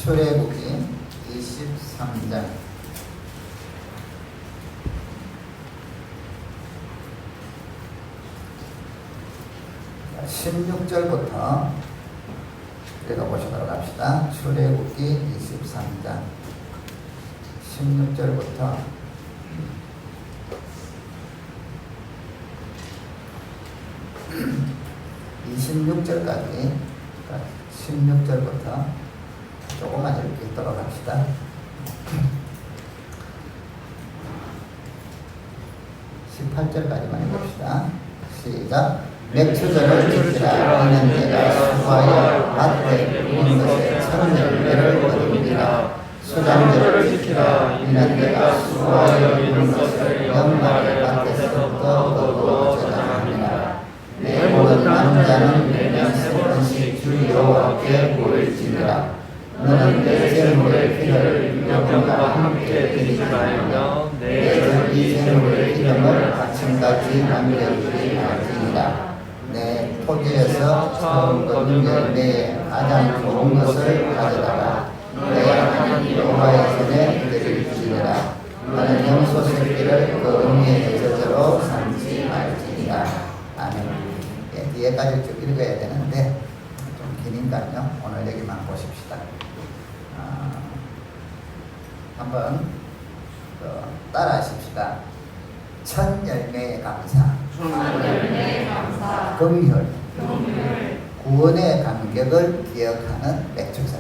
출애굽기 23장 16절부터 읽어보시도록 합시다. 출애굽기 23장 16절부터 26절까지 16절부터 조금만 읽도록 합시다. 18절까지만 읽읍시다. 시작. 맥추절을 지키라. 이는 내가 수고하여 밭에 뿌린 것에 첫 열매를 거두리라. 수장절을 지키라. 이는 내가 수고하여 이룬 것을 연말에 밭에서부터 거두어 저장합니다. 내 모든 남자는 매년 3번씩 주 여호와께 보일지니라. 너는 내 제물의 피를 유경과 함께 드리지 말며 내 절기 제물의 기름을 아침까지 남겨두지 말지니라. 내 토지에서 처음 거둔 열매에 가장 좋은 것을 가져다가 내가 하나님 여호와의 전에 드릴지니라. 너는 염소 새끼를 그 의미의 제사로 삼지 말지니라. 아멘. 뒤에까지 쭉 읽어야 되는데 좀 기니까요. 오늘 여기만 보십시다. 한번 따라 하십시다. 첫 열매의 감사, 긍휼, 구원의 감격을 기억하는 맥주절.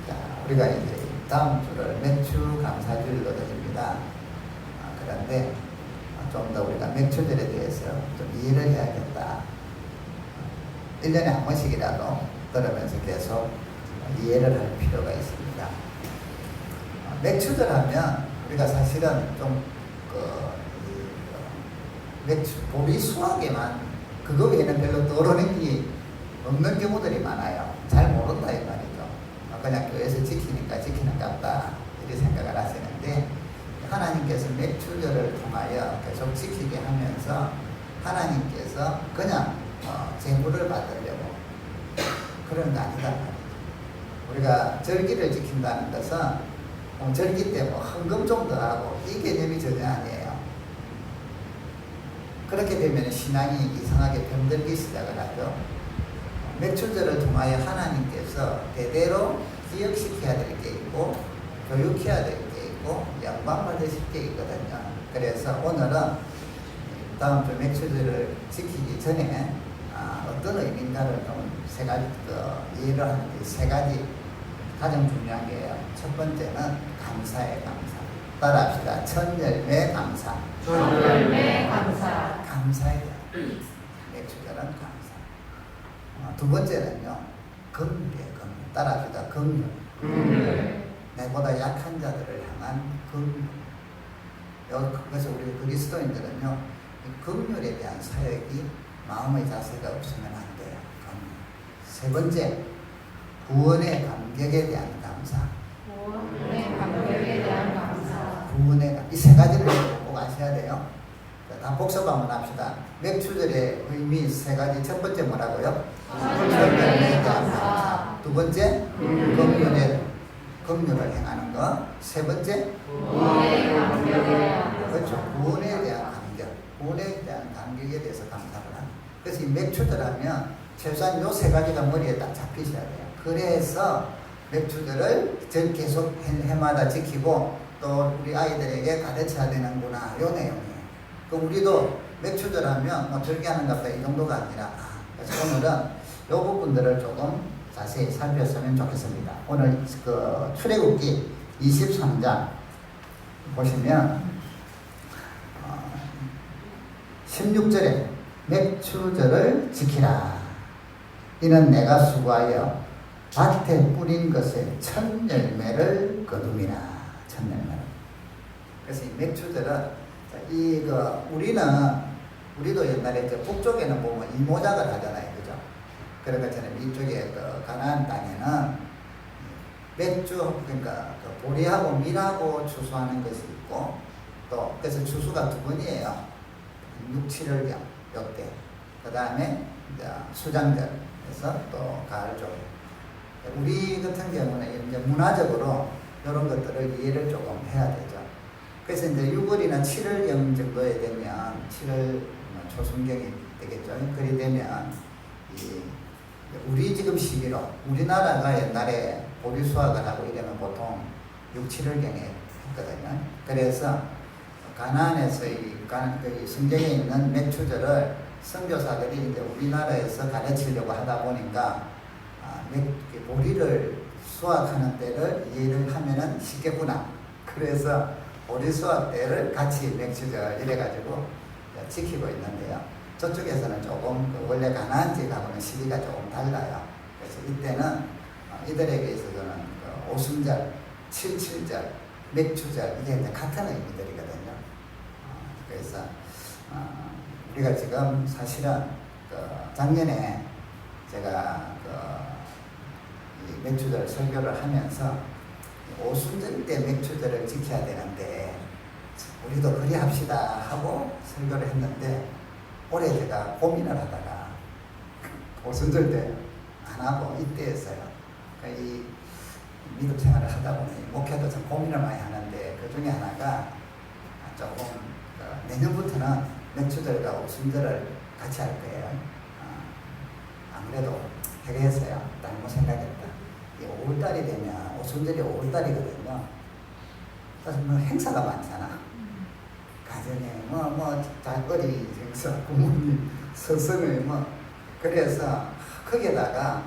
자, 우리가 이제 다음 주를 맥주 감사주일로 드립니다. 그런데 좀 더 우리가 맥주절에 대해서 좀 이해를 해야겠다. 1년에 한 번씩이라도 들으면서 계속 이해를 할 필요가 있습니다. 맥주절 하면 우리가 사실은 좀 맥주 보리수학에만 그거 외에는 별로 떠오르는 게 없는 경우들이 많아요. 잘 모른다 이 말이죠. 그냥 교회에서 지키니까 지키는 것 같다 이렇게 생각을 하시는데, 하나님께서 맥주절을 통하여 계속 지키게 하면서 하나님께서 그냥 제물을 받으려고 그런 거 아니다. 우리가 절기를 지킨다는 것은 절기 때 뭐 헌금 좀 더 하고 이 개념이 전혀 아니에요. 그렇게 되면 신앙이 이상하게 병들기 시작을 하죠. 맥주절을 통하여 하나님께서 대대로 기억시켜야 될 게 있고 교육해야 될 게 있고 영광 받으실 게 있거든요. 그래서 오늘은 다음 주 맥주절을 지키기 전에 어떤 의미인가를 좀 세 가지 이해를 하는데, 세 가지 가장 중요한 게요. 첫 번째는 감사의 감사. 따라합시다. 첫 열매 감사. 첫 열매 감사. 감사의 맥주절은 감사. 두 번째는요. 긍휼이에요. 긍휼. 따라합시다. 긍휼. 내보다 약한 자들을 향한 긍휼. 그래서 우리 그리스도인들은요, 긍휼에 대한 사역이 마음의 자세가 없으면 안 돼요. 세 번째, 구원의 감격에 대한 감사. 구원의 감격에 대한 감사. 이 세 가지를 꼭 아셔야 돼요. 다 복습 한번 합시다. 맥주절의 의미 세 가지. 첫 번째 뭐라고요? 첫 열매에 대한 감사. 두 번째, 긍휼을 행하는 것. 세 번째, 구원의 감격에 대한 감사. 그렇죠. 구원에 대한 감격. 구원에 대한 감격에 대해서 감사를 하는. 그래서 이 맥주절 하면 최소한 요 세 가지가 머리에 딱 잡히셔야 돼요. 그래서 맥주절을 계속 해마다 지키고 또 우리 아이들에게 가르쳐야 되는구나, 요 내용이에요. 그럼 우리도 맥주절 하면 뭐 절개하는 것보다 이 정도가 아니라, 그래서 오늘은 요 부분들을 조금 자세히 살폈으면 좋겠습니다. 오늘 출애굽기 23장 보시면 16절에 맥주절을 지키라. 이는 내가 수고하여 밭에 뿌린 것에 첫 열매를 거둠이라. 첫 열매를. 그래서 이 맥주절은 우리도 옛날에 북쪽에는 보면 이모작을 하잖아요, 그죠? 그런 것처럼 이쪽에 가나안 땅에는 맥주, 그러니까 보리하고 밀하고 추수하는 것이 있고, 또 그래서 추수가 두 번이에요. 6, 7월경 요때. 그 다음에 수장절 그래서 또 가을종. 우리 같은 경우는 이제 문화적으로 이런 것들을 이해를 조금 해야 되죠. 그래서 이제 6월이나 7월경 정도에 되면 7월 초순경이 되겠죠. 그리 되면 우리 지금 시기로 우리나라가 옛날에 보리 수확을 하고 이러면 보통 6, 7월경에 했거든요. 그래서 가나안에서 이 성경에 있는 맥추절을 선교사들이 이제 우리나라에서 가르치려고 하다 보니까 보리를 수확하는 때를 이해를 하면은 쉽겠구나. 그래서 보리 수확 때를 같이 맥추절 이래가지고 지키고 있는데요. 저쪽에서는 조금 원래 가나안 지역하고는 시기가 조금 달라요. 그래서 이때는 이들에게 있어서는 오순절, 칠칠절, 맥추절 이게 이제 같은 의미들이거든요. 그래서 우리가 지금 사실은 작년에 제가 이 맥추절 설교를 하면서 오순절 때 맥추절을 지켜야 되는데 우리도 그리 합시다 하고 설교를 했는데 올해 제가 고민을 하다가 오순절 때 안 하고 이때 했어요. 이 미국 생활을 하다 보니 목회도 참 고민을 많이 하는데 그 중에 하나가 조금 내년부터는 맥추절과 오순절을 같이 할 거예요. 아무래도 해결했어요. 잘못 생각했다. 5월달이 되면 오순절이 5월달이거든요. 그래서 뭐 행사가 많잖아. 가정에 잘거리 행사, 부모님 서성을 그래서 거기에다가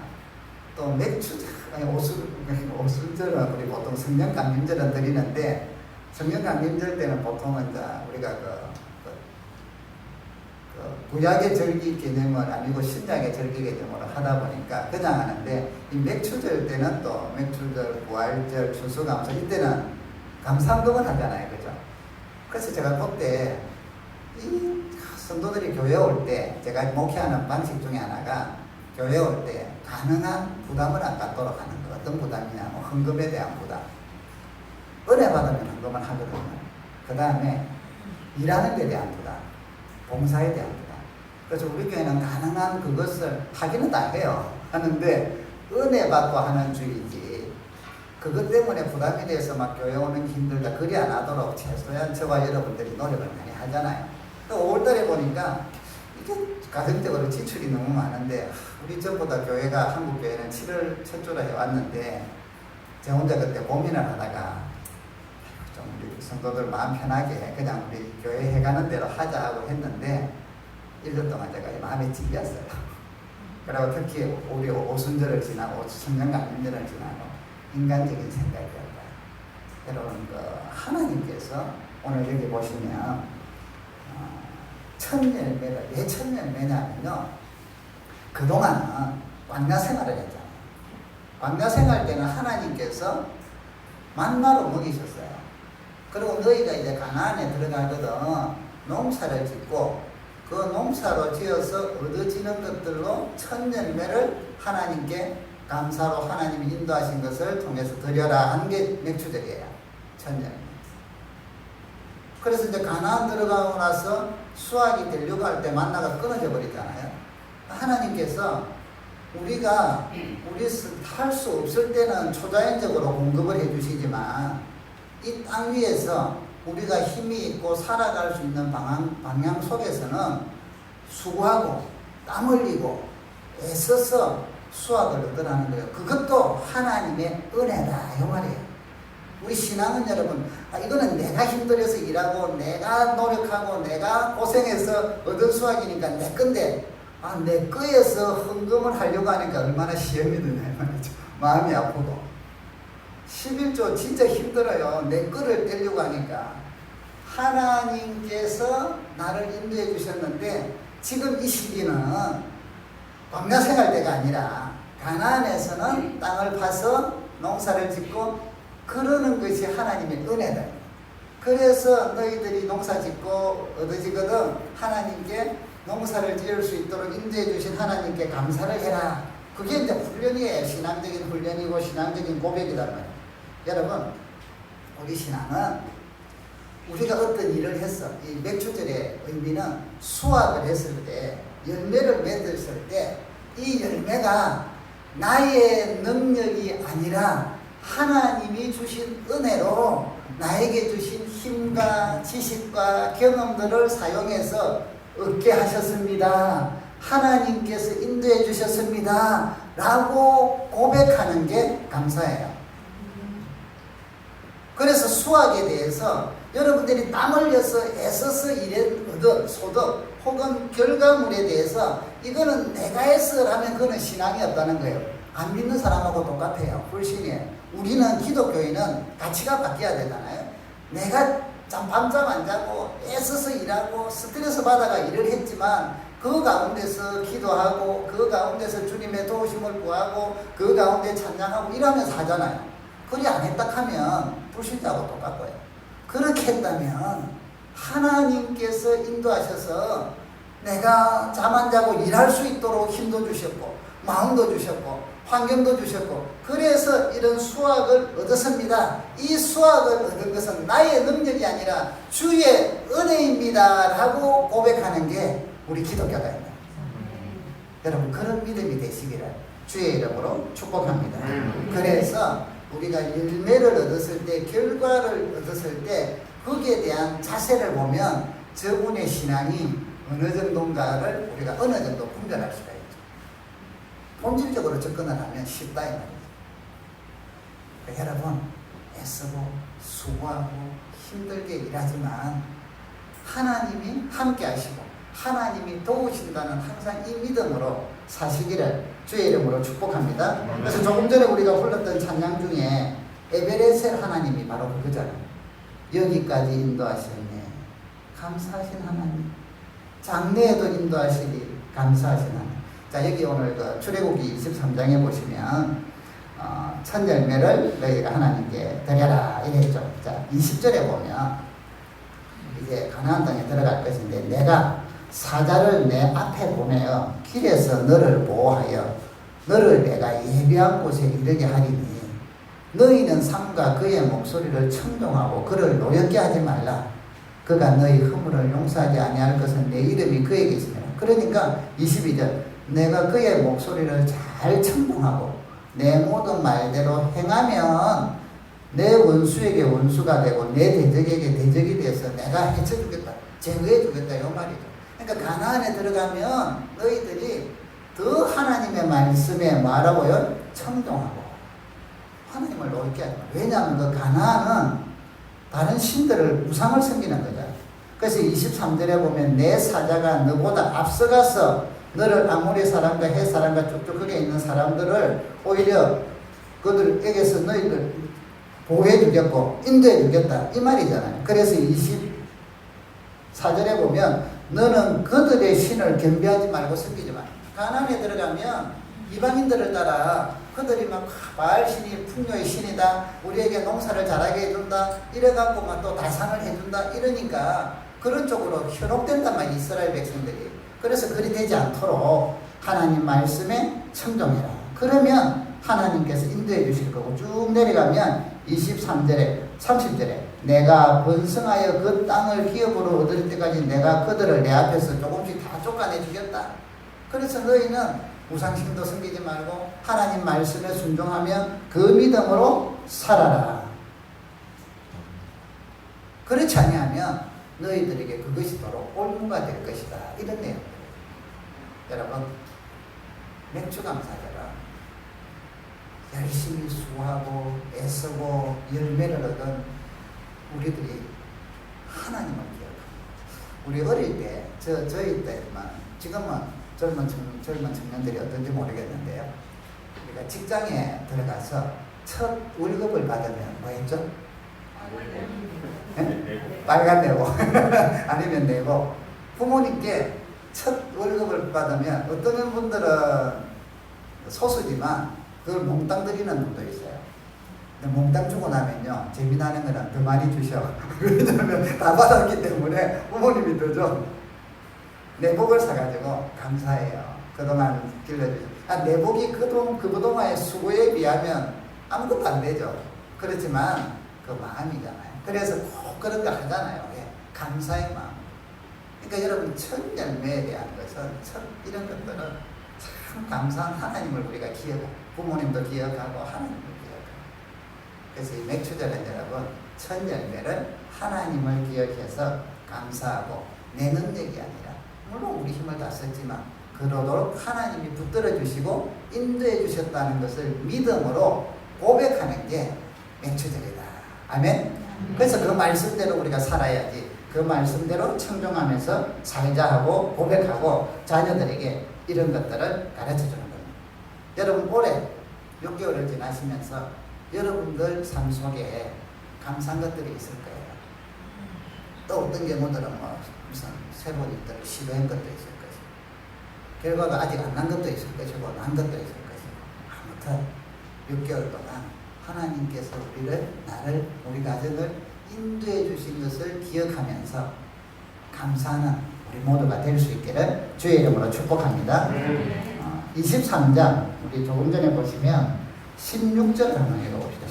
또 맥추절, 오순절은 우리 보통 성령강림절은 드리는데 성령강림절 때는 보통은 이제 우리가 구약의 절기 개념은 아니고 신약의 절기 개념으로 하다 보니까 그냥 하는데 이 맥추절 때는 또 맥추절, 부활절, 추수감사 이때는 감사헌금을 하잖아요. 그죠? 그래서 제가 그때 이 성도들이 교회 올 때 제가 목회하는 방식 중에 하나가 교회 올 때 가능한 부담을 안 갖도록 하는 거. 어떤 부담이냐? 헌금에 대한 부담. 은혜 받으면 헌금을 하거든요. 그 다음에 일하는 데 대한 부담. 봉사에 대한 부담. 그래서 우리 교회는 가능한 그것을 하기는 다 해요. 하는데 은혜 받고 하는 주의지. 그것 때문에 부담이 돼서 막 교회 오는 게 힘들다. 그리 안 하도록 최소한 저와 여러분들이 노력을 많이 하잖아요. 또 5월달에 보니까 이게 가정적으로 지출이 너무 많은데 우리 전부 다 교회가 한국 교회는 7월 첫 주로 해왔는데 제가 혼자 그때 고민을 하다가 좀 우리 성도들 마음 편하게 그냥 우리 교회 해가는 대로 하자고 했는데 1년 동안 제가 마음에 찔렸어요. 그리고 특히 우리 오순절을 지나고 성령강림절을 지나고 인간적인 생각이었다. 여러분 하나님께서 오늘 여기 보시면 첫 열매를 왜 첫 열매냐면요. 그동안은 광야 생활을 했잖아요. 광야 생활 때는 하나님께서 만나로 먹이셨어요. 그리고 너희가 이제 가나안에 들어가거든 농사를 짓고 그 농사로 지어서 얻어지는 것들로 첫 열매를 하나님께 감사로 하나님이 인도하신 것을 통해서 드려라 하는 게 맥추절이에요. 첫 열매. 그래서 이제 가나안 들어가고 나서 수확이 되려고 할 때 만나가 끊어져 버리잖아요. 하나님께서 우리가 할 수 없을 때는 초자연적으로 공급을 해주시지만 이 땅 위에서 우리가 힘이 있고 살아갈 수 있는 방향 속에서는 수고하고 땀 흘리고 애써서 수확을 얻으라는 거예요. 그것도 하나님의 은혜다 이 말이에요. 우리 신앙은 여러분 이거는 내가 힘들어서 일하고 내가 노력하고 내가 고생해서 얻은 수확이니까 내 건데 내 거에서 헌금을 하려고 하니까 얼마나 시험이 드냐 말이죠. 마음이 아프고 11조 진짜 힘들어요. 내 거를 떼려고 하니까 하나님께서 나를 인도해 주셨는데 지금 이 시기는 광야 생활 때가 아니라 가나안에서는 땅을 파서 농사를 짓고 그러는 것이 하나님의 은혜다. 그래서 너희들이 농사 짓고 얻어지거든 하나님께 농사를 지을 수 있도록 인도해 주신 하나님께 감사를 해라. 그게 이제 훈련이에요. 신앙적인 훈련이고 신앙적인 고백이란 말이에요. 여러분 우리 신앙은 우리가 어떤 일을 했어. 이 맥추절의 의미는 수확을 했을 때 열매를 맺었을 때 이 열매가 나의 능력이 아니라 하나님이 주신 은혜로 나에게 주신 힘과 지식과 경험들을 사용해서 얻게 하셨습니다. 하나님께서 인도해 주셨습니다. 라고 고백하는 게 감사예요. 그래서 수학에 대해서 여러분들이 땀 흘려서 애써서 일한 얻은 소득 혹은 결과물에 대해서 이거는 내가 해서 하면 그거는 신앙이 없다는 거예요. 안 믿는 사람하고 똑같아요. 불신이에요. 우리는 기독교인은 가치가 바뀌어야 되잖아요. 내가 밤잠 안 자고 애써서 일하고 스트레스 받아가 일을 했지만 그 가운데서 기도하고 그 가운데서 주님의 도우심을 구하고 그 가운데 찬양하고 이러면서 하잖아요. 그리 안 했다 하면 불신자하고 똑같고요. 그렇게 했다면 하나님께서 인도하셔서 내가 잠 안 자고 일할 수 있도록 힘도 주셨고 마음도 주셨고 환경도 주셨고 그래서 이런 수확을 얻었습니다. 이 수확을 얻은 것은 나의 능력이 아니라 주의 은혜입니다 라고 고백하는 게 우리 기독교다입니다. 여러분 그런 믿음이 되시기를 주의 이름으로 축복합니다. 그래서 우리가 열매를 얻었을 때 결과를 얻었을 때 거기에 대한 자세를 보면 저분의 신앙이 어느 정도인가를 우리가 어느 정도 분별할 수가 있죠. 본질적으로 접근을 하면 쉽다 이 말이죠. 그러니까 여러분 애쓰고 수고하고 힘들게 일하지만 하나님이 함께 하시고 하나님이 도우신다는 항상 이 믿음으로 사시기를 주의 이름으로 축복합니다. 그래서 조금 전에 우리가 불렀던 찬양 중에 에베레셀 하나님이 바로 그거잖아요. 여기까지 인도하시네 감사하신 하나님, 장래에도 인도하시니 감사하신 하나님. 자, 여기 오늘 그 출애굽기 23장에 보시면 첫 열매를 너희가 하나님께 드려라 이랬죠. 자, 20절에 보면 이제 가나안 땅에 들어갈 것인데 내가 사자를 내 앞에 보내어 길에서 너를 보호하여 너를 내가 예비한 곳에 이르게 하리니 너희는 삼가 그의 목소리를 청종하고 그를 노엽게 하지 말라. 그가 너희 허물을 용서하지 아니할 것은 내 이름이 그에게 있으니라. 그러니까 22절 내가 그의 목소리를 잘 청종하고 내 모든 말대로 행하면 내 원수에게 원수가 되고 내 대적에게 대적이 돼서 내가 해쳐주겠다 제거해주겠다 이 말이죠. 그러니까 가나안에 들어가면 너희들이 더 하나님의 말씀에 말하고요 청종하고 하나님을 높게 하지 마. 왜냐하면 그 가나안은 다른 신들을 우상을 섬기는 거죠. 그래서 23절에 보면 내 사자가 너보다 앞서가서 너를 아모리 사람과 헷 사람과 쭉쭉 거기에 있는 사람들을 오히려 그들에게서 너희들 보호해 주겠고 인도해 주겠다 이 말이잖아요. 그래서 24절에 보면 너는 그들의 신을 경배하지 말고 섬기지 마. 가나안에 들어가면 이방인들을 따라 그들이 막 바알 신이 풍요의 신이다 우리에게 농사를 잘하게 해준다 이래갖고 막 또 다산을 해준다 이러니까 그런 쪽으로 현혹된단 말이야 이스라엘 백성들이. 그래서 그리 되지 않도록 하나님 말씀에 청종해라. 그러면 하나님께서 인도해 주실 거고 쭉 내려가면 23절에 30절에 내가 번성하여 그 땅을 기업으로 얻을 때까지 내가 그들을 내 앞에서 조금씩 다 쫓아내 주겠다. 그래서 너희는 우상신도 섬기지 말고 하나님 말씀에 순종하면 그 믿음으로 살아라. 그렇지 아니하면 너희들에게 그것이 바로 올무가 될 것이다. 이런 내용. 여러분 맥주 감사제라 열심히 수고하고 애쓰고 열매를 얻은 우리들이 하나님을 기억합니다. 우리 어릴 때 저희 때만 지금은 젊은 청년들이 어떤지 모르겠는데요. 우리가 직장에 들어가서 첫 월급을 받으면 뭐 했죠? 빨간 내고 아니면 내고 부모님께 첫 월급을 받으면 어떤 분들은 소수지만 그걸 몽땅 드리는 분도 있어요. 근데 몽땅 주고 나면요 재미나는 거는 더 많이 주셔. 왜냐하면 다 받았기 때문에 부모님이 더 줘. 내복을 사가지고 감사해요. 그동안 길러주셔서. 내복이 그동안의 수고에 비하면 아무것도 안 되죠. 그렇지만 그 마음이잖아요. 그래서 꼭 그런 거 하잖아요. 예. 감사의 마음. 그러니까 여러분 첫 열매에 대한 것은 이런 것들은 참 감사한 하나님을 우리가 기억하고 부모님도 기억하고 하나님을 기억하고 그래서 이 맥주절은 여러분 첫 열매를 하나님을 기억해서 감사하고 내 능력이 아니라 물론 우리 힘을 다 썼지만 그러도록 하나님이 붙들어 주시고 인도해 주셨다는 것을 믿음으로 고백하는 게 맥주절이다. 아멘. 그래서 그 말씀대로 우리가 살아야지. 그 말씀대로 청종하면서 살자 하고 고백하고 자녀들에게 이런 것들을 가르쳐 주는 겁니다. 여러분 올해 6개월을 지나시면서 여러분들 삶 속에 감사한 것들이 있을 거예요. 또 어떤 경우들은 뭐 무슨 새로운 일들을 시도한 것도 있을 것이고 결과가 아직 안 난 것도 있을 것이고 난 것도 있을 것이고 아무튼 6개월 동안 하나님께서 나를 우리 가정을 인도해 주신 것을 기억하면서 감사하는 우리 모두가 될 수 있기를 주의 이름으로 축복합니다. 23장 우리 조금 전에 보시면 16절 한번 읽어봅시다.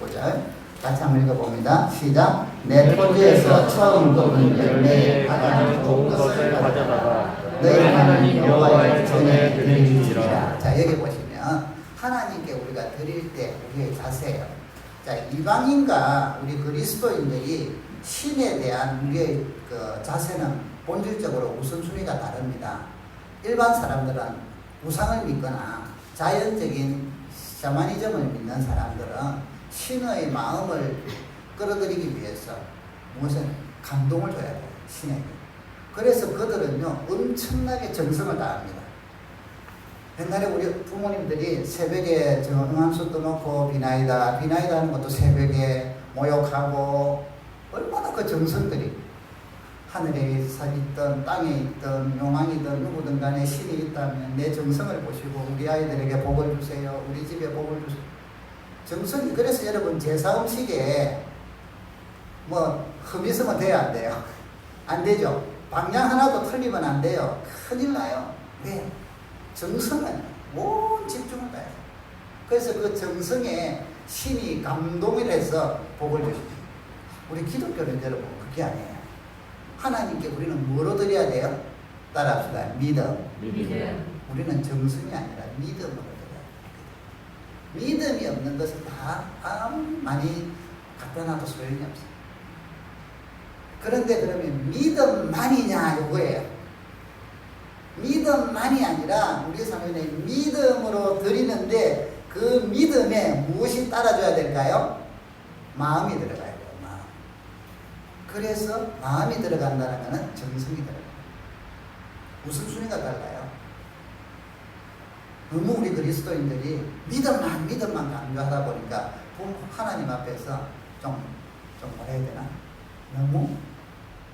19절 같이 한번 읽어봅니다. 시작. 내 토지에서 처음 거둔 열매에 가장 좋은 것을 가져다가 너희 하나님 여호와의 전에 드리리라. 자 여기 보시면 하나님께 우리가 드릴 때 우리의 자세예요. 자 이방인과 우리 그리스도인들이 신에 대한 우리의 그 자세는 본질적으로 우선순위가 다릅니다. 일반 사람들은 우상을 믿거나 자연적인 샤머니즘을 믿는 사람들은 신의 마음을 끌어들이기 위해서 무엇을 감동을 줘야 돼요. 신에게. 그래서 그들은요 엄청나게 정성을 다합니다. 옛날에 우리 부모님들이 새벽에 응암수 떠놓고 비나이다 하는 것도 새벽에 모욕하고 얼마나 그 정성들이 하늘에 있든 땅에 있든 용왕이든 누구든 간에 신이 있다면 내 정성을 보시고 우리 아이들에게 복을 주세요. 우리 집에 복을 주세요. 정성이. 그래서 여러분 제사 음식에 뭐 흠 있으면 돼야 안 돼요? 안 되죠. 방향 하나도 틀리면 안 돼요. 큰일 나요. 왜? 정성은 온 집중을 가야 돼요. 그래서 그 정성에 신이 감동을 해서 복을 주십니다. 우리 기독교는 여러분 그게 아니에요. 하나님께 우리는 뭐로 드려야 돼요? 따라합시다. 믿음. 우리는 정성이 아니라 믿음으로 드려야 돼요. 믿음이 없는 것은 다 많이 갖다 놔도 소용이 없어요. 그런데 그러면 믿음만이냐 이거예요. 믿음만이 아니라 우리 삶에 믿음으로 드리는데 그 믿음에 무엇이 따라줘야 될까요? 마음이 들어가야 돼요. 마음. 그래서 마음이 들어간다는 것은 정성이 들어가요. 우선순위가 달라요. 너무 우리 그리스도인들이 믿음만 강조하다 보니까 하나님 앞에서 좀 뭐라 해야 되나? 너무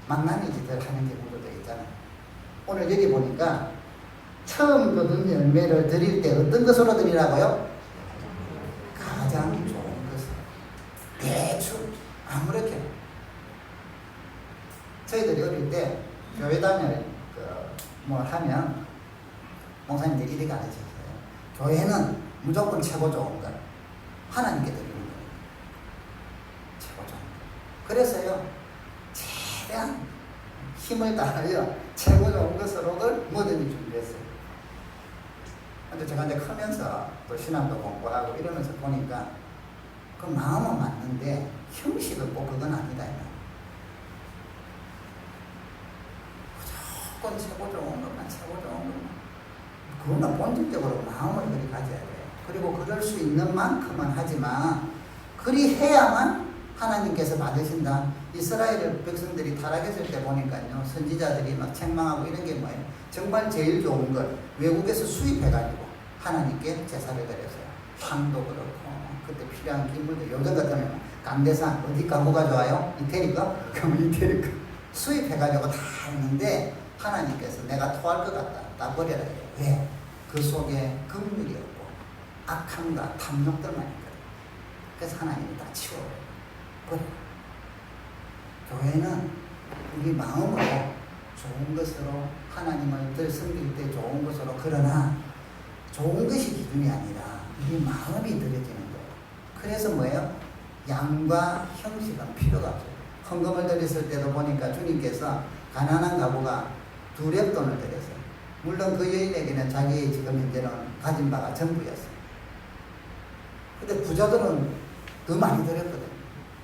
망나니 짓을 하는 경우도 있잖아요. 오늘 여기 보니까 처음 거둔 열매를 드릴 때 어떤 것으로 드리라고요? 가장 좋은 것으로. 대충 아무렇게. 저희들이 어릴 때 교회당을 뭐 하면 목사님들이 이렇게 가르쳤어요. 교회는 무조건 최고 좋은 것 하나님께 드리는 거예요. 최고 좋은 것. 그래서요 최대한 힘을 다하여 최고 좋은 것으로들 뭐든지 준비했어요. 근데 제가 이제 크면서 또 신앙도 공부하고 이러면서 보니까 그 마음은 맞는데 형식은 꼭 그건 아니다. 무조건 최고 좋은 것만. 그거는 본질적으로 마음을 그리 가져야 돼요. 그리고 그럴 수 있는 만큼은 하지만 그리 해야만 하나님께서 받으신다. 이스라엘 백성들이 타락했을 때 보니까요 선지자들이 막 책망하고 이런 게 뭐예요? 정말 제일 좋은 걸 외국에서 수입해가지고 하나님께 제사를 드렸어요. 향도 그렇고 그때 필요한 기물들 요즘 같으면 강대상 어디 가구가 좋아요? 이태리가? 그럼 이태리가 수입해가지고 다 했는데 하나님께서 내가 토할 것 같다. 다 버려라 해요. 왜? 그 속에 긍휼이 없고 악함과 탐욕들만 있거든. 그래서 하나님이 다 치워버려요. 버려. 교회는 우리 마음으로 좋은 것으로 하나님을 섬길 때 좋은 것으로 그러나 좋은 것이 기준이 아니라 우리 마음이 드려지는 거예요. 그래서 뭐예요? 양과 형식은 필요가 없어요. 헌금을 드렸을 때도 보니까 주님께서 가난한 가구가 2렙 돈을 드렸어요. 물론 그 여인에게는 자기 지금 현재는 가진 바가 전부였어요. 근데 부자들은 더 많이 드렸거든.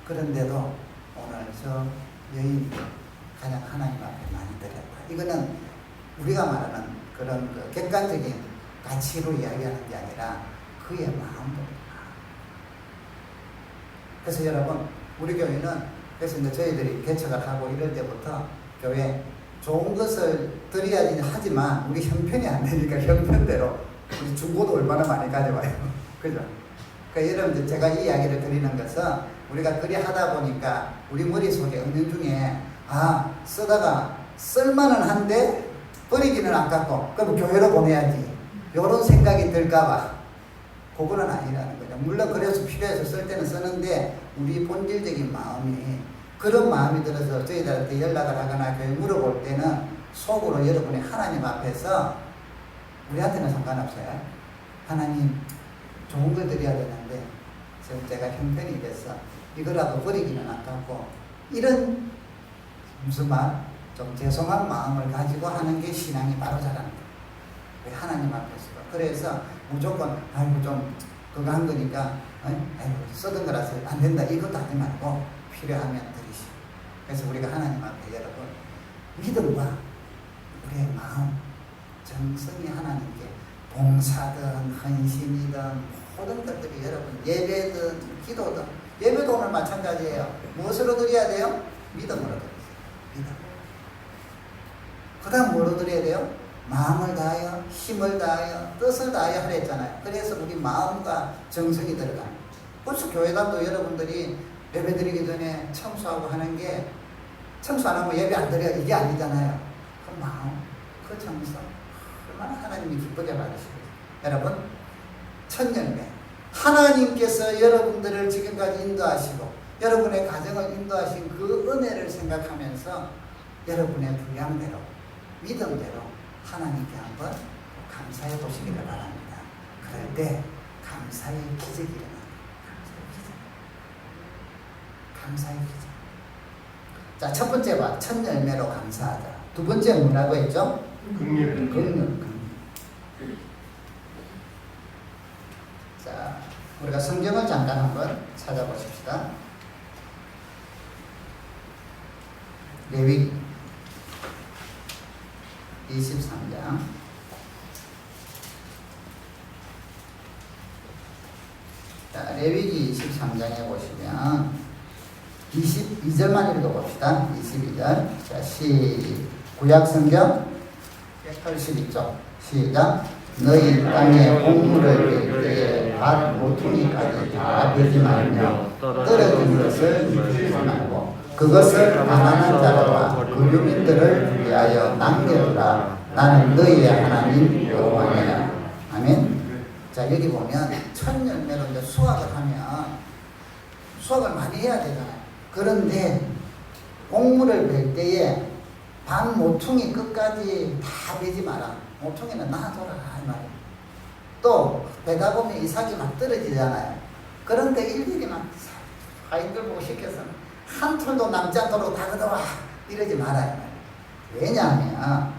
그런데도 오늘 저 여인이 가장 하나님 앞에 많이 드렸다. 이거는 우리가 말하는 그런 그 객관적인 가치로 이야기하는 게 아니라 그의 마음입니다. 그래서 여러분, 우리 교회는 그래서 이제 저희들이 개척을 하고 이럴 때부터 교회 좋은 것을 드려야지 하지만 우리 형편이 안 되니까 형편대로 우리 중고도 얼마나 많이 가져와요. 그죠? 그러니까 여러분들 제가 이 이야기를 드리는 것은 우리가 그리 하다 보니까 우리 머릿속에 은연중에 쓰다가 쓸만은 한데 버리기는 아깝고 그럼 교회로 보내야지 이런 생각이 들까봐 그거는 아니라는 거죠. 물론 그래서 필요해서 쓸 때는 쓰는데 우리 본질적인 마음이 그런 마음이 들어서 저희들한테 연락을 하거나 교회 물어볼 때는 속으로 여러분이 하나님 앞에서 우리한테는 상관없어요. 하나님 좋은 걸 드려야 되는데 지금 제가 형편이 돼서 이거라도 버리기는 아깝고 이런 무슨 말? 좀 죄송한 마음을 가지고 하는 게 신앙이 바로 자라는 거예요. 하나님 앞에서. 그래서 무조건 아이고 좀 그거 한 거니까 아이고 쓰던 거라서 안 된다 이것도 하지 말고 필요하면 드리시오. 그래서 우리가 하나님 앞에 여러분 믿음과 우리의 마음 정성이 하나님께 봉사든 헌신이든 모든 것들이 여러분 예배든 기도든 예배도 오늘 마찬가지예요. 무엇으로 드려야 돼요? 믿음으로 드리세요. 믿음. 그 다음 뭐로 드려야 돼요? 마음을 다하여 힘을 다하여 뜻을 다하여 하려 했잖아요. 그래서 우리 마음과 정성이 들어가요. 벌써 교회당도 여러분들이 예배 드리기 전에 청소하고 하는 게 청소 안 하면 예배 안 드려 이게 아니잖아요. 그 마음, 그 정성 얼마나 하나님이 기쁘게 받으시겠어요. 여러분 첫 열매 하나님께서 여러분들을 지금까지 인도하시고 여러분의 가정을 인도하신 그 은혜를 생각하면서 여러분의 분량대로 믿음대로 하나님께 한번 감사해 보시기를 바랍니다. 그럴 때 감사의 기적이 일어납니다. 감사의 기적. 자, 첫 번째 봐. 첫 열매로 감사하자. 두 번째 뭐라고 했죠? 긍휼. 자, 우리가 성경을 잠깐 한번 찾아보십시다. 레위기 23장 자, 레위기 23장에 보시면 22절만 읽어봅시다. 22절 자, 구약성경 182쪽 시작 너희 땅에 곡물을 뺄 때에 밭 모퉁이까지 다 베지 말며 떨어진 것을 주지 말고 그것을 가난한 자와 거류민들을 위하여 남겨두라. 나는 너희의 하나님 여호와니라. 아멘. 자, 여기 보면 첫 열매로 이제 수확을 하면 수확을 많이 해야 되잖아요. 그런데 곡물을 뺄 때에 반 모퉁이 끝까지 다 베지 마라. 모퉁이는 놔둬라 이 말이에요. 또 베다 보면 이삭이 막 떨어지잖아요. 그런데 일일이 막 화인들 보고 시켜서 한 톨도 남지 않도록 다 걷어와 이러지 말아요. 왜냐하면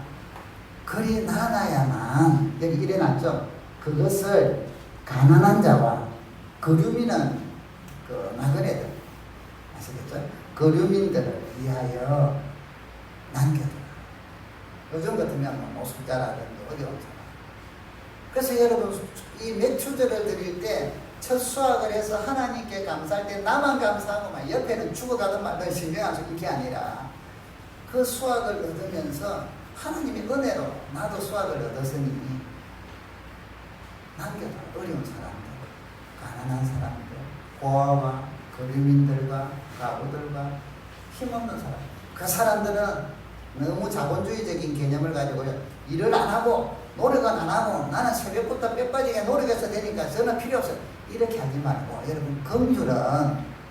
그리 나눠야만 여기 이래놨죠. 그것을 가난한 자와 거류민은 그 나그네들 아시겠죠? 거류민들을 위하여 남겨둬라. 요즘 같으면 뭐 노숙자라든지 어려운 사람. 그래서 여러분 이 매출절을 드릴 때 첫 수확을 해서 하나님께 감사할 때 나만 감사하고 막 옆에는 죽어가든 말든 신경안 쓰고 이게 아니라 그 수확을 얻으면서 하나님의 은혜로 나도 수확을 얻었으니 남겨둬. 어려운 사람들, 가난한 사람들, 고아와 거류민들과 가부들과 힘없는 사람. 그 사람들은 너무 자본주의적인 개념을 가지고 일을 안 하고 노력은 안 하고 나는 새벽부터 뼈 빠지게 노력해서 되니까 저는 필요 없어요. 이렇게 하지 말고 여러분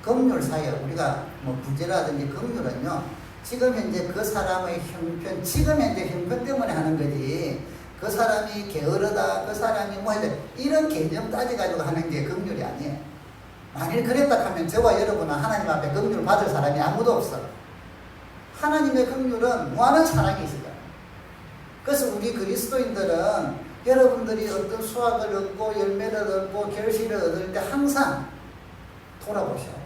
긍휼 사이에 우리가 뭐 부재라든지 긍휼은요 지금 현재 그 사람의 형편 지금 현재 형편 때문에 하는 거지 그 사람이 게으르다 그 사람이 뭐 해야 돼 이런 개념 따져가지고 하는 게 긍휼이 아니에요. 만일 그랬다 하면 저와 여러분은 하나님 앞에 긍휼 받을 사람이 아무도 없어. 하나님의 긍휼은 무한한 사랑이 있어요. 그래서 우리 그리스도인들은 여러분들이 어떤 수확을 얻고 열매를 얻고 결실을 얻을 때 항상 돌아보셔야 돼요.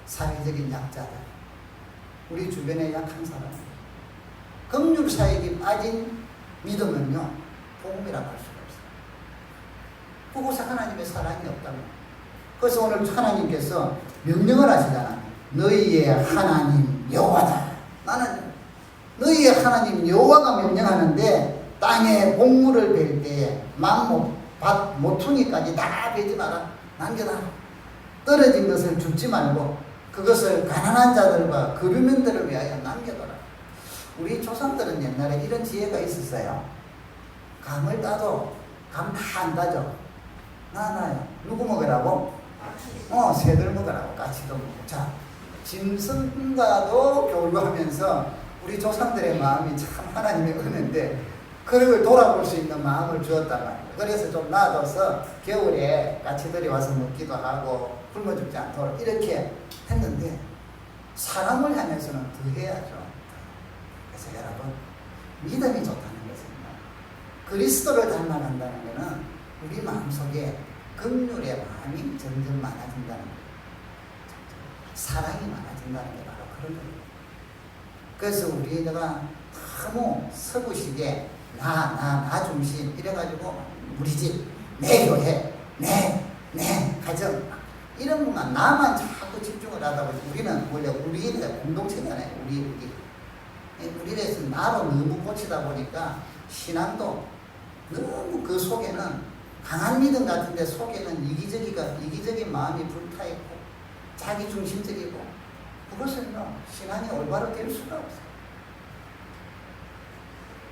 사회적인 약자들, 우리 주변에 약한 사람, 긍휼 사역이 빠진 믿음은요 복음이라고 할 수가 없어요. 그곳에 하나님의 사랑이 없다면. 그래서 오늘 하나님께서 명령을 하시잖아요. 너희의 하나님 여호와다. 나는 너희의 하나님 여호와가 명령하는데 땅에 곡물을 벨 때에 밭 모퉁이까지 다 베지 마라. 남겨놔. 떨어진 것을 줍지 말고 그것을 가난한 자들과 거류민들을 위하여 남겨둬라. 우리 조상들은 옛날에 이런 지혜가 있었어요. 감을 따도 감 다 안 따죠. 나요. 누구 먹으라고? 새들 먹으라고. 까치도 먹고. 자, 짐승과도 교류하면서 우리 조상들의 마음이 참 하나님의 은혜인데 그걸 돌아볼 수 있는 마음을 주었단 말이에요. 그래서 좀 놔둬서 겨울에 까치들이 와서 먹기도 하고 굶어 죽지 않도록 이렇게 했는데 사람을 향해서는 더 해야죠. 그래서 여러분 믿음이 좋다는 것입니다. 그리스도를 닮아간다는 것은 우리 마음속에 긍휼의 마음이 점점 많아진다는 거예요. 사랑이 많아진다는 게 바로 그런 거예요. 그래서 우리가 너무 서구식에 나 중심 이래가지고 우리 집, 내 교회, 내 가정 이런 것만 나만 자꾸 집중을 하다 보니 우리는 원래 우리는 공동체잖아요. 우리에서 나로 너무 꽂히다 보니까 신앙도 너무 그 속에는 강한 믿음 같은데 속에는 이기적인 마음이 불타있고 자기중심적이고 그것은 신앙이 올바로 될 수가 없어요.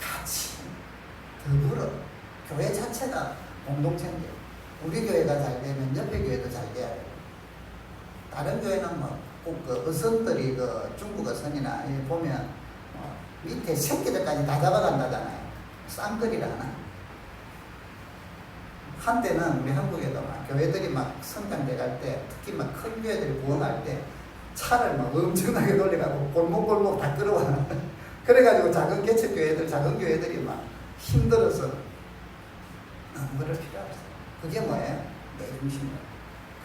같이 더불어 교회 자체가 공동체인데 우리 교회가 잘 되면 옆에 교회도 잘 돼야 돼요. 다른 교회는 꼭 그 어선들이 중국 어선이나 보면 밑에 새끼들까지 다 잡아간다잖아요. 쌍끌이라 하나. 한때는 우리 한국에도 교회들이 성장돼 갈 때 특히 큰 교회들이 부흥할 때 차를 엄청나게 돌려가고 골목골목 다 끌어와. 그래가지고 작은 개척교회들, 작은 교회들이 힘들어서 뭐를 필요 없어요. 그게 뭐예요? 내 중심이에요.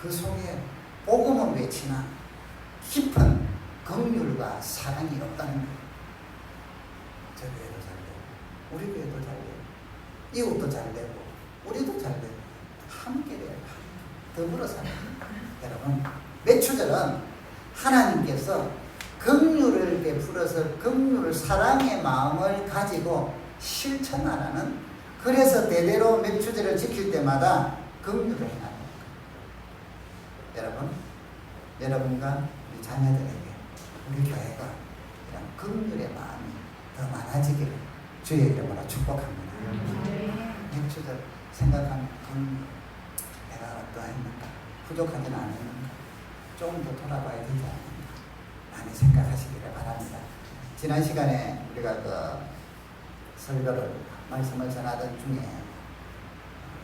그 속에 복음은 외치나 깊은 긍휼과 사랑이 없다는 거예요. 저 교회도 잘 되고 우리 교회도 잘 되고 이웃도 잘 되고 우리도 잘 되고 함께 돼요. 더불어 살아요. 여러분 매추절은 하나님께서 긍휼을 베풀어서 긍휼을 사랑의 마음을 가지고 실천하라는 그래서 대대로 매추절을 지킬 때마다 긍휼을 행하는 거예요. 여러분과 우리 자녀들에게 우리 교회가 이런 긍휼의 마음이 더 많아지기를 주의 이름으로 축복합니다. 매추절 생각하면 내가 어떠했는가 부족하진 않았는가 조금 더 돌아봐야 되지 않는가 많이 생각하시기를 바랍니다. 지난 시간에 우리가 설교를 말씀을 전하던 중에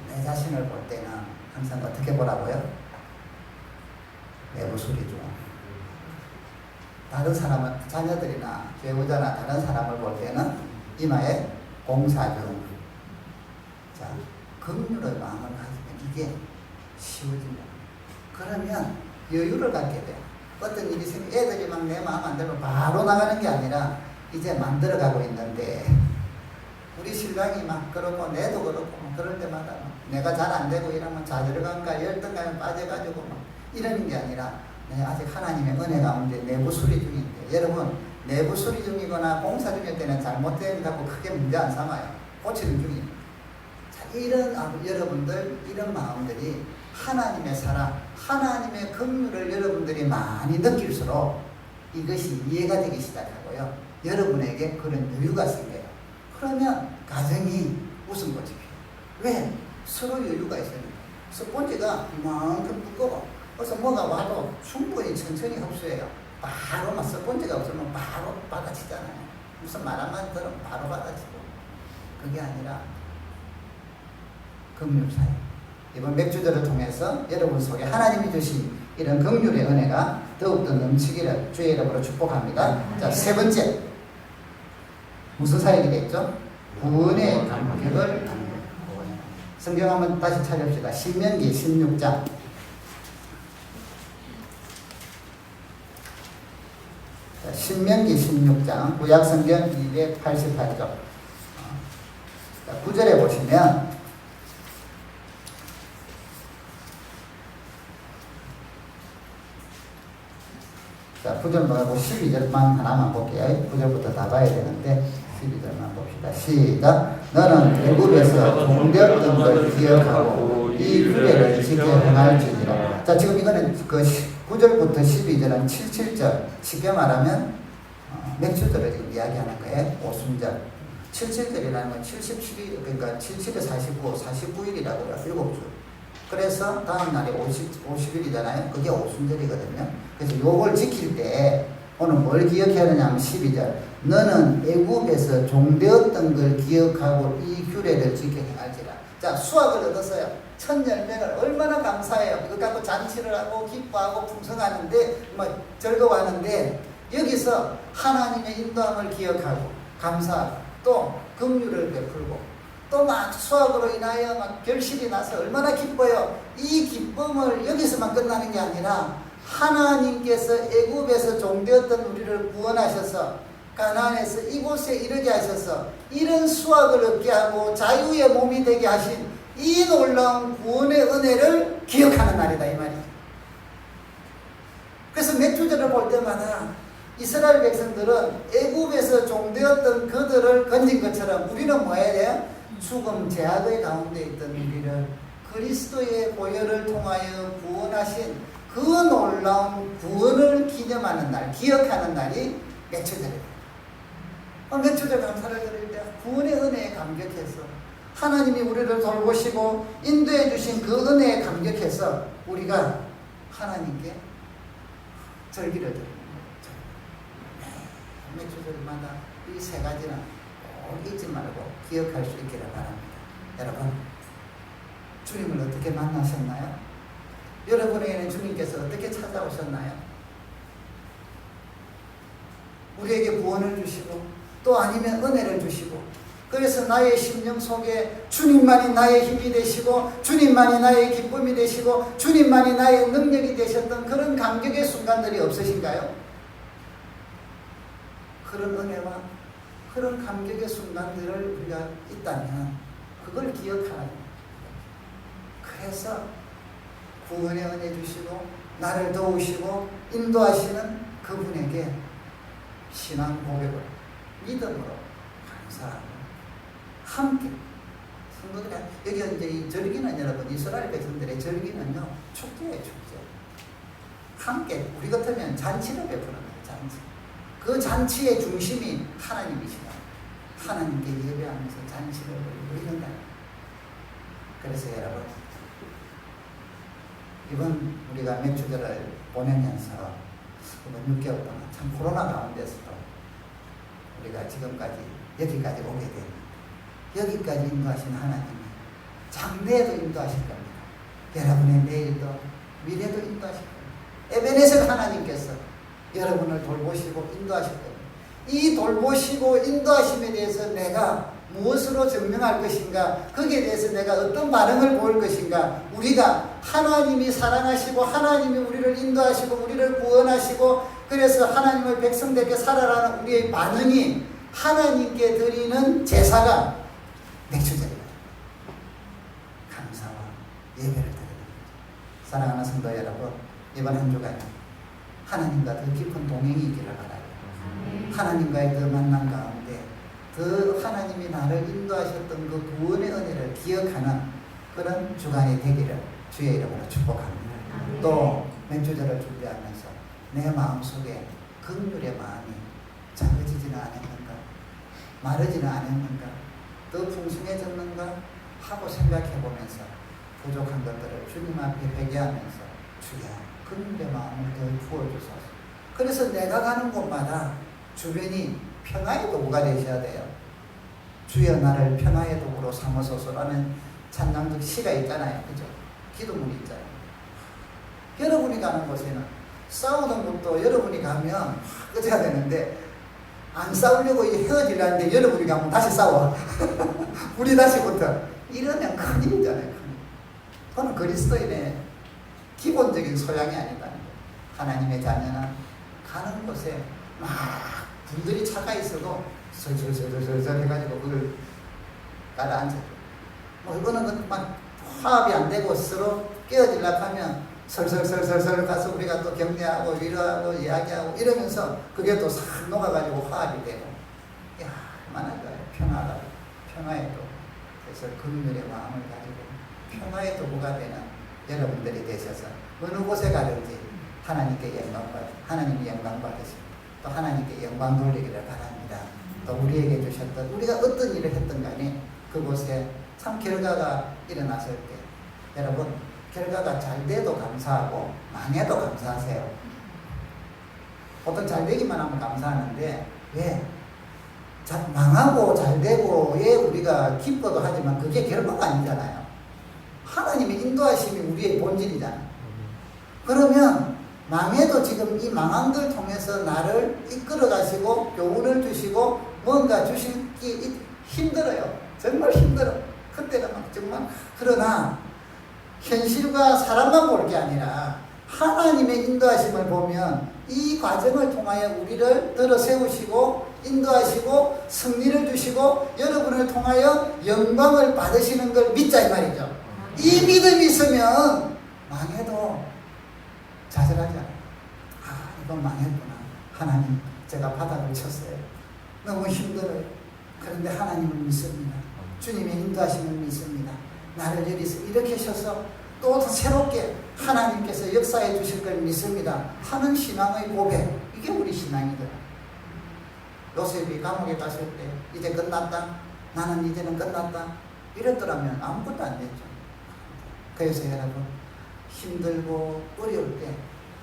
내 자신을 볼 때는 항상 어떻게 보라고요? 내부 수리죠. 다른 사람은 자녀들이나 배우자나 다른 사람을 볼 때는 이마에 공사중. 자, 긍휼의 마음을 가지면 이게 쉬워진다. 그러면 여유를 갖게 돼요. 어떤 일이 생기면 애들이 내 마음 안 들면 바로 나가는 게 아니라 이제 만들어가고 있는데 우리 신랑이 그렇고 내도 그렇고 그럴 때마다 내가 잘 안 되고 이러면 좌절감과 열등감에 빠져가지고 이러는 게 아니라 아직 하나님의 은혜 가운데 내부 수리 중인데 여러분 내부 수리 중이거나 공사 중일 때는 잘못된 갖고 크게 문제 안 삼아요. 고치는 중입니다. 자, 이런 여러분들 이런 마음들이 하나님의 사랑, 하나님의 긍휼을 여러분들이 많이 느낄수록 이것이 이해가 되기 시작하고요. 여러분에게 그런 여유가 생겨요. 그러면 가정이 웃음꽃이 피어요. 왜? 서로 여유가 있으니까. 스폰지가 이만큼 두꺼워. 그래서 뭐가 와도 충분히 천천히 흡수해요. 바로 스폰지가 없으면 바로 받아치잖아요. 무슨 말 한마디 들으면 바로 받아치고. 그게 아니라 긍휼사역. 이번 맥주절을 통해서 여러분 속에 하나님이 주신 이런 긍휼의 은혜가 더욱더 넘치기를 주의 이름으로 축복합니다. 자, 세 번째 무슨 사역이 됐죠? 구원의 감격을 성경 한번 다시 찾읍시다. 신명기 16장. 신명기 16장 구약성경 288쪽 9절에 보시면 자 9절 말고 12절만 하나만 볼게요. 9절부터 다 봐야 되는데 12절만 봅시다. 시작. 너는 애굽에서 종되었던 걸 기억하고 이 규례를 지켜 행할지니라. 자 지금 이거는 그 9절부터 12절은 77절, 쉽게 말하면 맥주절을 지금 이야기하는 거예요. 오순절. 77절이라는 건 77일, 그러니까 77에 49, 49일이라고요. 7주. 그래서 다음 날이 50일이잖아요. 그게 오순절이거든요. 그래서 요걸 지킬 때 오늘 뭘 기억해야 하느냐면 12절. 너는 애굽에서 종되었던 걸 기억하고 이 규례를 지켜 행할지라. 자, 수확을 얻었어요. 첫 열매를 얼마나 감사해요. 이거 갖고 잔치를 하고 기뻐하고 풍성하는데 즐거워하는데 여기서 하나님의 인도함을 기억하고 감사하고 또 긍휼을 베풀고 또 막 수확으로 인하여 막 결실이 나서 얼마나 기뻐요. 이 기쁨을 여기서만 끝나는 게 아니라 하나님께서 애굽에서 종되었던 우리를 구원하셔서 가나안에서 이곳에 이르게 하셔서 이런 수확을 얻게 하고 자유의 몸이 되게 하신 이 놀라운 구원의 은혜를 기억하는 날이다 이 말이에요. 그래서 맥주절을 볼 때마다 이스라엘 백성들은 애굽에서 종되었던 그들을 건진 것처럼 우리는 뭐 해야 돼요? 죽음 죄악의 가운데 있던 우리를 그리스도의 보혈을 통하여 구원하신 그 놀라운 구원을 기념하는 날, 기억하는 날이 맥주절이에요. 맥주절 감사를 드릴 때 구원의 은혜에 감격해서 하나님이 우리를 돌보시고 인도해 주신 그 은혜에 감격해서 우리가 하나님께 절기를 드립니다. 맥주절마다 이 세 가지는 꼭 잊지 말고 기억할 수 있기를 바랍니다. 여러분, 주님을 어떻게 만나셨나요? 여러분에게는 주님께서 어떻게 찾아오셨나요? 우리에게 구원을 주시고 또 아니면 은혜를 주시고 그래서 나의 심령 속에 주님만이 나의 힘이 되시고 주님만이 나의 기쁨이 되시고 주님만이 나의 능력이 되셨던 그런 감격의 순간들이 없으신가요? 그런 은혜와 그런 감격의 순간들을 우리가 있다면 그걸 기억하라. 그래서 구원의 은혜 주시고 나를 도우시고 인도하시는 그분에게 신앙 고백을 믿음으로 감사하고 함께 성도들이 여기 이제 이 절기는 여러분 이스라엘 백성들의 절기는요 축제예요. 축제. 함께 우리 같으면 잔치를 베푸는 거예요. 잔치. 그 잔치의 중심이 하나님이시다. 하나님께 예배하면서 잔치를 이루는 거예요. 그래서 여러분 이번 우리가 맥주절을 보내면서 이번 6개월 동안 참 코로나 가운데서도 우리가 지금까지 여기까지 오게 됩니다. 여기까지 인도하신 하나님이 장래에도 인도하실 겁니다. 여러분의 내일도 미래도 인도하실 겁니다. 에베네셀 하나님께서 여러분을 돌보시고 인도하실 겁니다. 이 돌보시고 인도하심에 대해서 내가 무엇으로 증명할 것인가, 거기에 대해서 내가 어떤 반응을 보일 것인가, 우리가 하나님이 사랑하시고 하나님이 우리를 인도하시고 우리를 구원하시고 그래서 하나님의 백성되게 살아라는 우리의 반응이 하나님께 드리는 제사가 맥주절입니다. 감사와 예배를 드립니다. 사랑하는 성도 여러분, 이번 한 주간 하나님과 더 깊은 동행이 있기를 바라요. 하나님과의 그 만남 가운데 더 하나님이 나를 인도하셨던 그 구원의 은혜를 기억하는 그런 주간이 되기를 주의 이름으로 축복합니다. 또 맥주절을 준비하면서 내 마음속에 긍휼의 마음이 작아지지는 않았는가, 마르지는 않았는가, 더 풍성해졌는가 하고 생각해보면서 부족한 것들을 주님 앞에 회개하면서 주여 긍휼의 마음을 더 부어주소서. 그래서 내가 가는 곳마다 주변이 평화의 도구가 되셔야 돼요. 주여 나를 평화의 도구로 삼으소서라는 찬양적 시가 있잖아요. 그죠? 기도문이 있잖아요. 여러분이 가는 곳에는 싸우는 곳도 여러분이 가면 끝해야 되는데 안 싸우려고 헤어지려는데 여러분이 가면 다시 싸워. 우리 다시부터. 이러면 큰일이잖아요. 큰일. 그건 그리스도인의 기본적인 소양이 아니다는 거예요. 하나님의 자녀는 가는 곳에 막 분들이 차가 있어도 설설설설설 해가지고 그걸 가라앉아요. 뭐 이거는 막 화합이 안 되고 서로 깨어지려고 하면 설설설설설 가서 우리가 또 격려하고 위로하고 이야기하고 이러면서 그게 또 싹 녹아가지고 화합이 되고, 야, 얼마나 좋아요. 평화의 도구. 그래서 긍휼의 마음을 가지고 평화의 도구가 되는 여러분들이 되셔서 어느 곳에 가든지 하나님이 영광 받으시고 또 하나님께 영광 돌리기를 바랍니다. 또 우리에게 주셨던, 우리가 어떤 일을 했던 간에 그곳에 참 결과가 일어났을 때, 여러분 결과가 잘 돼도 감사하고 망해도 감사하세요. 보통 잘 되기만 하면 감사하는데 왜? 망하고 잘 되고 왜 우리가 기뻐도 하지만 그게 결과가 아니잖아요. 하나님의 인도하심이 우리의 본질이잖아요. 그러면 망해도 지금 이 망함들 통해서 나를 이끌어 가시고 교훈을 주시고 뭔가 주시기 힘들어요. 정말 힘들어. 그때는 막 정말. 그러나 현실과 사람만 볼 게 아니라 하나님의 인도하심을 보면 이 과정을 통하여 우리를 들어 세우시고 인도하시고 승리를 주시고 여러분을 통하여 영광을 받으시는 걸 믿자 이 말이죠. 이 믿음이 있으면 망해도 좌절하지 않아요. 아, 이건 망했구나. 하나님, 제가 바닥을 쳤어요. 너무 힘들어요. 그런데 하나님을 믿습니다. 주님의 인도하심을 믿습니다. 나를 여기서 이렇게 하셔서 또 새롭게 하나님께서 역사해 주실 걸 믿습니다 하는 신앙의 고백, 이게 우리 신앙이더라. 요셉이 감옥에 갔을 때 이제 끝났다, 나는 이제는 끝났다 이랬더라면 아무것도 안 됐죠. 그래서 여러분 힘들고 어려울 때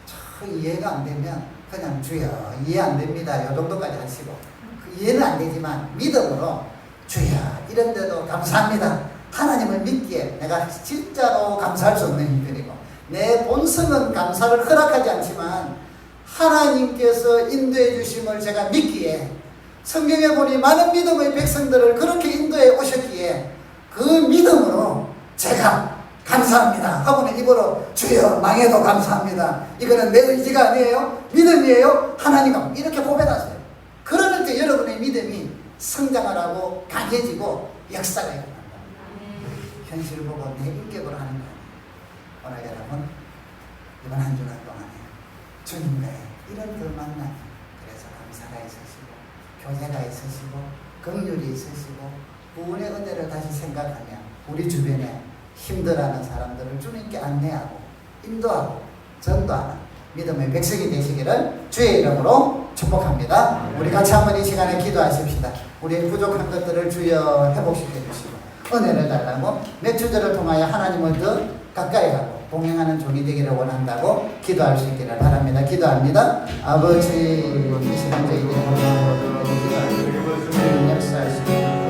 저 이해가 안 되면 그냥 주여 이해 안 됩니다 이 정도까지 하시고, 그 이해는 안 되지만 믿음으로 주여 이런데도 감사합니다. 하나님을 믿기에 내가 진짜로 감사할 수 없는 힘들이고 내 본성은 감사를 허락하지 않지만 하나님께서 인도해 주심을 제가 믿기에, 성경에 보니 많은 믿음의 백성들을 그렇게 인도해 오셨기에 그 믿음으로 제가 감사합니다 하고는 입으로 주여 망해도 감사합니다. 이거는 내 의지가 아니에요. 믿음이에요. 하나님과 이렇게 고백하세요. 그럴 때 여러분의 믿음이 성장을 하고 강해지고 역사가 일어납니다. 현실을 보고 내 인격으로 하는 거예요. 오늘 여러분 이번 한 주간 동안에 주님과의 이런 그 만남, 그래서 감사가 있으시고 교제가 있으시고 긍휼이 있으시고 구원의 은혜를 다시 생각하며 우리 주변에 힘들어하는 사람들을 주님께 안내하고 인도하고 전도하는 믿음의 백성이 되시기를 주의 이름으로 축복합니다. 우리 같이 한번 이 시간에 기도하십시다. 우리의 부족한 것들을 주여 회복시켜 주시고 은혜를 달라고 맥주들을 통하여 하나님을 더 가까이 하고 동행하는 종이 되기를 원한다고 기도할 수 있기를 바랍니다. 기도합니다. 아버지, 이 시간 저희들이 주님 역사하시고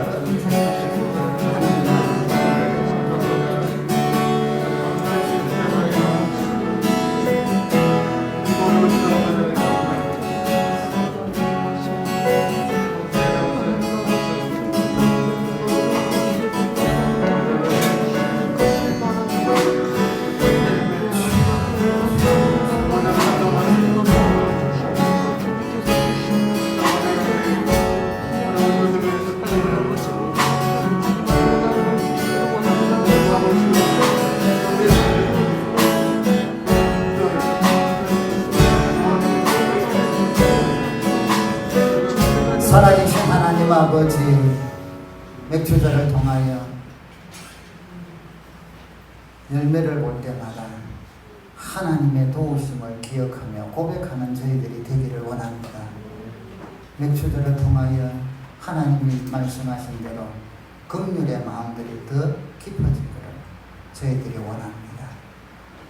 살아계신 하나님 아버지, 맥주자를 통하여 열매를 볼 때마다 하나님의 도우심을 기억하며 고백하는 저희들이 되기를 원합니다. 맥주자를 통하여 하나님이 말씀하신 대로 긍휼의 마음들이 더 깊어지기를 저희들이 원합니다.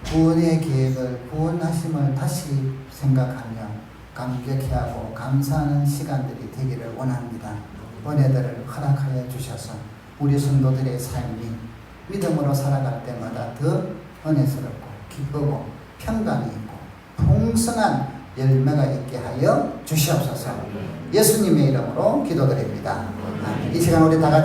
구원의 계획을, 구원하심을 다시 생각하며 감격해하고 감사하는 시간들이 되기를 원합니다. 은혜들을 허락하여 주셔서 우리 성도들의 삶이 믿음으로 살아갈 때마다 더 은혜스럽고 기쁘고 평강이 있고 풍성한 열매가 있게 하여 주시옵소서. 예수님의 이름으로 기도드립니다. 아멘. 이 시간 우리 다 같이